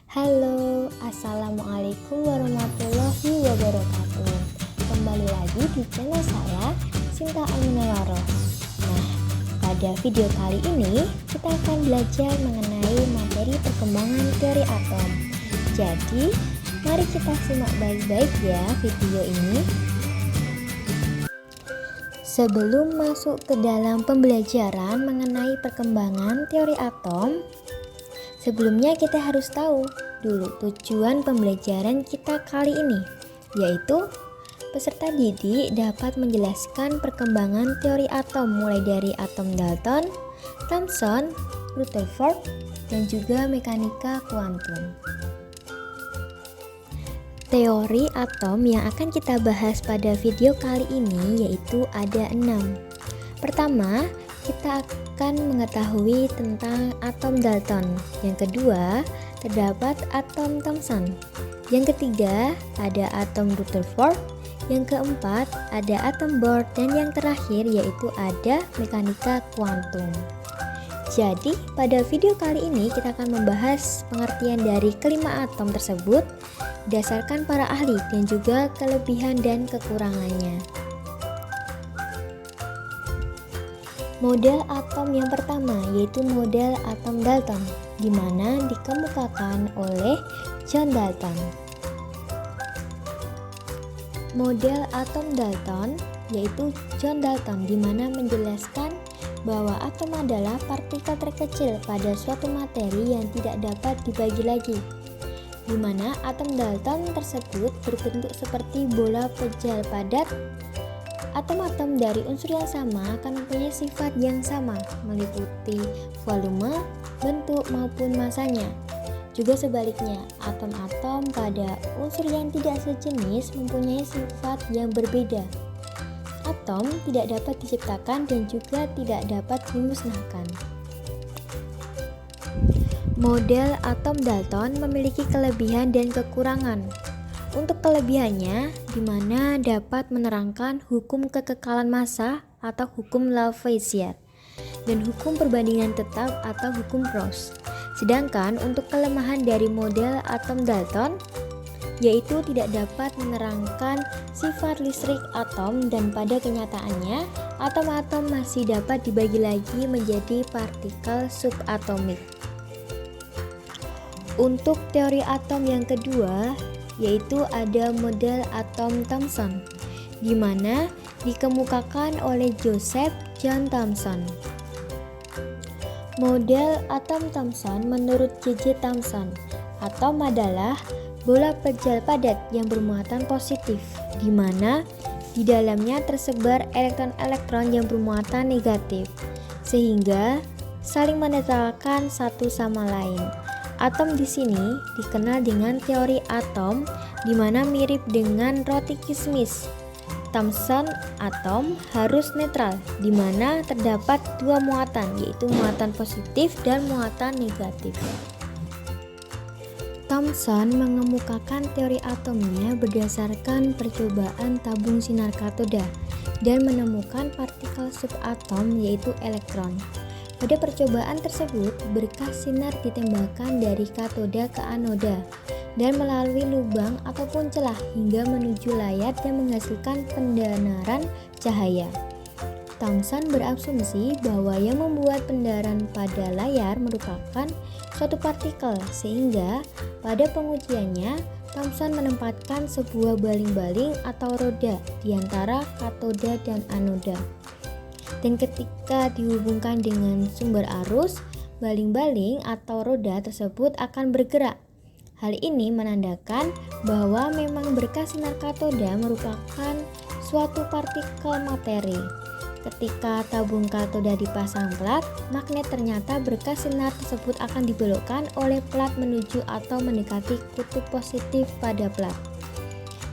Halo, Assalamualaikum warahmatullahi wabarakatuh. Kembali lagi di channel saya, Sinta Aminawaro. Nah, pada video kali ini kita akan belajar mengenai materi perkembangan teori atom. Jadi, mari kita simak baik-baik ya video ini. Sebelum masuk ke dalam pembelajaran mengenai perkembangan teori atom, sebelumnya kita harus tahu dulu tujuan pembelajaran kita kali ini, yaitu peserta didik dapat menjelaskan perkembangan teori atom mulai dari atom Dalton, Thomson, Rutherford, dan juga mekanika kuantum. Teori atom yang akan kita bahas pada video kali ini yaitu ada 6. Pertama, kita akan mengetahui tentang atom Dalton. Yang kedua, terdapat atom Thomson. Yang ketiga, ada atom Rutherford. Yang keempat, ada atom Bohr. Dan yang terakhir yaitu ada mekanika kuantum. Jadi, pada video kali ini kita akan membahas pengertian dari kelima atom tersebut berdasarkan para ahli dan juga kelebihan dan kekurangannya. Model atom yang pertama yaitu model atom Dalton, di mana dikemukakan oleh John Dalton. Model atom Dalton yaitu John Dalton, di mana menjelaskan bahwa atom adalah partikel terkecil pada suatu materi yang tidak dapat dibagi lagi, di mana atom Dalton tersebut berbentuk seperti bola pejal padat. Atom-atom dari unsur yang sama akan mempunyai sifat yang sama, meliputi volume, bentuk, maupun masanya. Juga sebaliknya, atom-atom pada unsur yang tidak sejenis mempunyai sifat yang berbeda. Atom tidak dapat diciptakan dan juga tidak dapat dimusnahkan. Model atom Dalton memiliki kelebihan dan kekurangan. Untuk kelebihannya, di mana dapat menerangkan hukum kekekalan massa atau hukum Lavoisier dan hukum perbandingan tetap atau hukum Roche. Sedangkan untuk kelemahan dari model atom Dalton, yaitu tidak dapat menerangkan sifat listrik atom, dan pada kenyataannya atom-atom masih dapat dibagi lagi menjadi partikel subatomik. Untuk teori atom yang kedua yaitu ada model atom Thomson, di mana dikemukakan oleh Joseph John Thomson. Model atom Thomson menurut J.J. Thomson, atom adalah bola pejal padat yang bermuatan positif, di mana di dalamnya tersebar elektron-elektron yang bermuatan negatif, sehingga saling menetralkan satu sama lain. Atom di sini dikenal dengan teori atom, di mana mirip dengan roti kismis. Thomson atom harus netral, di mana terdapat dua muatan, yaitu muatan positif dan muatan negatif. Thomson mengemukakan teori atomnya berdasarkan percobaan tabung sinar katoda dan menemukan partikel subatom yaitu elektron. Pada percobaan tersebut, berkas sinar ditembakkan dari katoda ke anoda dan melalui lubang ataupun celah hingga menuju layar yang menghasilkan pendanaran cahaya. Thomson berasumsi bahwa yang membuat pendararan pada layar merupakan suatu partikel, sehingga pada pengujiannya Thomson menempatkan sebuah baling-baling atau roda di antara katoda dan anoda. Dan ketika dihubungkan dengan sumber arus, baling-baling atau roda tersebut akan bergerak. Hal ini menandakan bahwa memang berkas sinar katoda merupakan suatu partikel materi. Ketika tabung katoda dipasang plat magnet, ternyata berkas sinar tersebut akan dibelokkan oleh plat menuju atau mendekati kutub positif pada plat.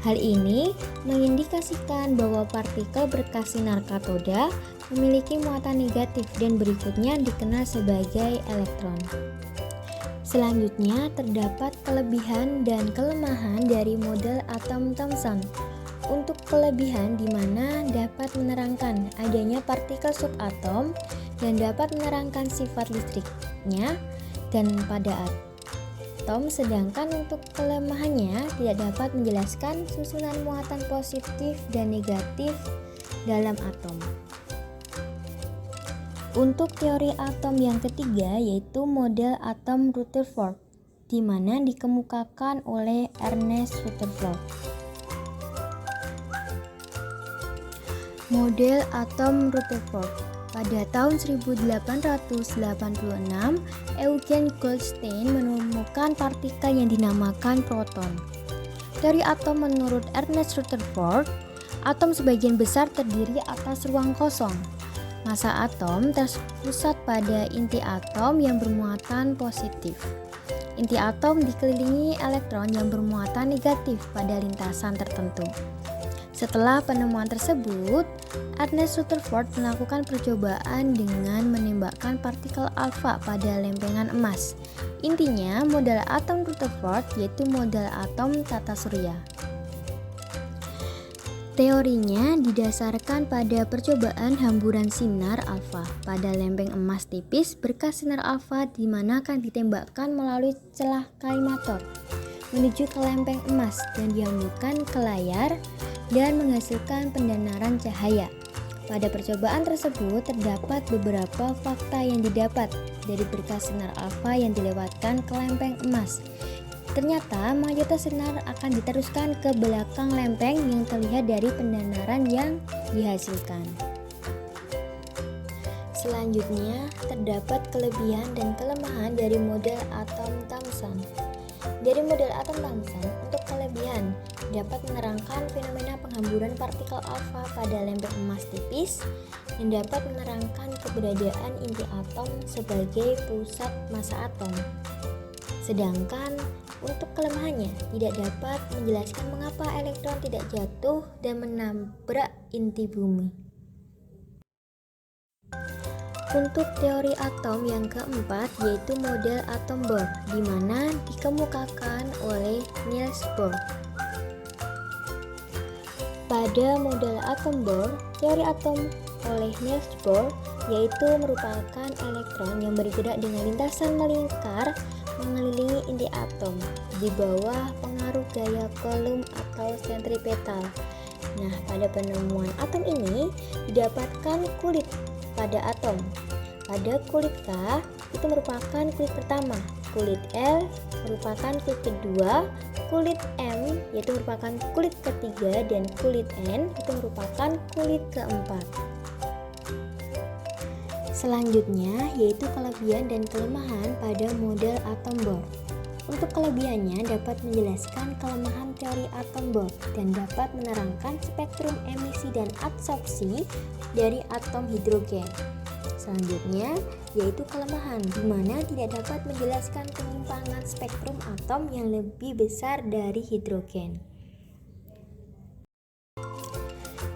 Hal ini mengindikasikan bahwa partikel berkas sinar katoda memiliki muatan negatif dan berikutnya dikenal sebagai elektron. Selanjutnya terdapat kelebihan dan kelemahan dari model atom Thomson. Untuk kelebihan, di mana dapat menerangkan adanya partikel subatom dan dapat menerangkan sifat listriknya, dan pada atom, sedangkan untuk kelemahannya tidak dapat menjelaskan susunan muatan positif dan negatif dalam atom. Untuk teori atom yang ketiga yaitu model atom Rutherford, di mana dikemukakan oleh Ernest Rutherford. Model atom Rutherford. Pada tahun 1886, Eugen Goldstein menemukan partikel yang dinamakan proton. Teori atom menurut Ernest Rutherford, atom sebagian besar terdiri atas ruang kosong. Massa atom terpusat pada inti atom yang bermuatan positif. Inti atom dikelilingi elektron yang bermuatan negatif pada lintasan tertentu. Setelah penemuan tersebut, Ernest Rutherford melakukan percobaan dengan menembakkan partikel alfa pada lempengan emas. Intinya, model atom Rutherford yaitu model atom tata surya. Teorinya didasarkan pada percobaan hamburan sinar alfa pada lempeng emas tipis berkas sinar alfa di mana akan ditembakkan melalui celah kolimator menuju ke lempeng emas dan dihamburkan ke layar dan menghasilkan pendanaran cahaya. Pada percobaan tersebut terdapat beberapa fakta yang didapat dari berkas sinar alfa yang dilewatkan ke lempeng emas. Ternyata mayoritas sinar akan diteruskan ke belakang lempeng yang terlihat dari pendanaran yang dihasilkan. Selanjutnya, terdapat kelebihan dan kelemahan dari model atom Thomson. Dari model atom Thomson, untuk kelebihan dapat menerangkan fenomena penghamburan partikel alfa pada lempeng emas tipis dan dapat menerangkan keberadaan inti atom sebagai pusat massa atom. Sedangkan untuk kelemahannya tidak dapat menjelaskan mengapa elektron tidak jatuh dan menabrak inti bumi. Untuk teori atom yang keempat yaitu model atom Bohr, di mana dikemukakan oleh Niels Bohr. Pada model atom Bohr, teori atom oleh Niels Bohr yaitu merupakan elektron yang bergerak dengan lintasan melingkar mengelilingi inti atom di bawah pengaruh gaya Coulomb atau sentripetal. Nah, pada penemuan atom ini didapatkan kulit pada atom. Pada kulit K itu merupakan kulit pertama, kulit L merupakan kulit kedua, kulit M yaitu merupakan kulit ketiga, dan kulit N itu merupakan kulit keempat. Selanjutnya yaitu kelebihan dan kelemahan pada model atom Bohr. Untuk kelebihannya dapat menjelaskan kelemahan teori atom Bohr dan dapat menerangkan spektrum emisi dan absorpsi dari atom hidrogen. Selanjutnya yaitu kelemahan, di mana tidak dapat menjelaskan penyimpangan spektrum atom yang lebih besar dari hidrogen.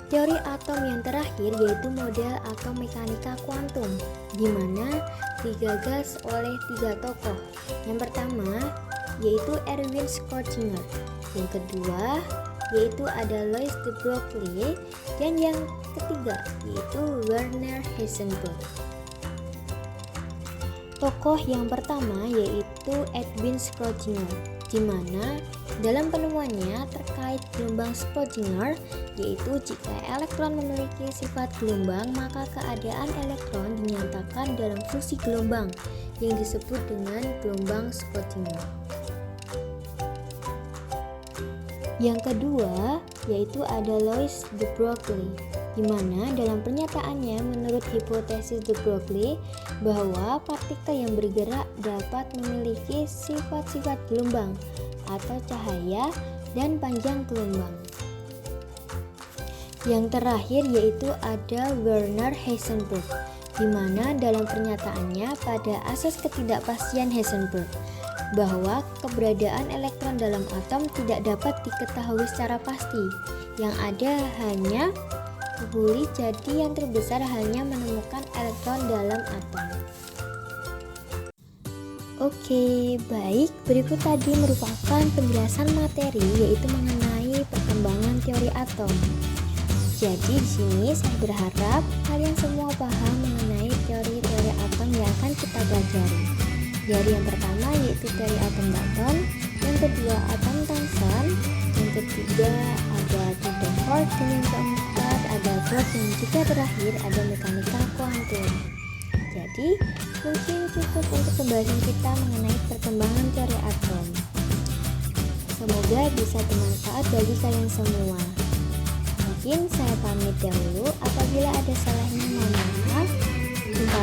Teori atom yang terakhir yaitu model atom mekanika kuantum, di mana digagas oleh 3 tokoh. Yang pertama yaitu Erwin Schrödinger, yang kedua yaitu ada Louis de Broglie, dan yang ketiga yaitu Werner Heisenberg. Tokoh yang pertama yaitu Edwin Schrödinger, di mana dalam penemuannya terkait gelombang Schrödinger, yaitu jika elektron memiliki sifat gelombang maka keadaan elektron dinyatakan dalam fungsi gelombang yang disebut dengan gelombang Schrödinger. Yang kedua yaitu ada Louis de Broglie, di mana dalam pernyataannya menurut hipotesis de Broglie bahwa partikel yang bergerak dapat memiliki sifat-sifat gelombang atau cahaya dan panjang gelombang. Yang terakhir yaitu ada Werner Heisenberg, di mana dalam pernyataannya pada asas ketidakpastian Heisenberg bahwa keberadaan elektron dalam atom tidak dapat diketahui secara pasti. Yang ada hanya Pauli, jadi yang terbesar hanya menemukan elektron dalam atom. Oke, baik. Berikut tadi merupakan penjelasan materi yaitu mengenai perkembangan teori atom. Jadi di sini saya berharap kalian semua paham mengenai teori-teori atom yang akan kita pelajari. Dari yang pertama yaitu teori atom Dalton, yang kedua atom Thomson, yang ketiga ada Rutherford, dan yang keempat ada Bohr, dan juga terakhir ada mekanika kuantum. Jadi mungkin cukup untuk pembahasan kita mengenai perkembangan teori atom. Semoga bisa bermanfaat bagi kalian semua. Mungkin saya pamit dahulu, apabila ada salahnya mohon maaf. Jumpa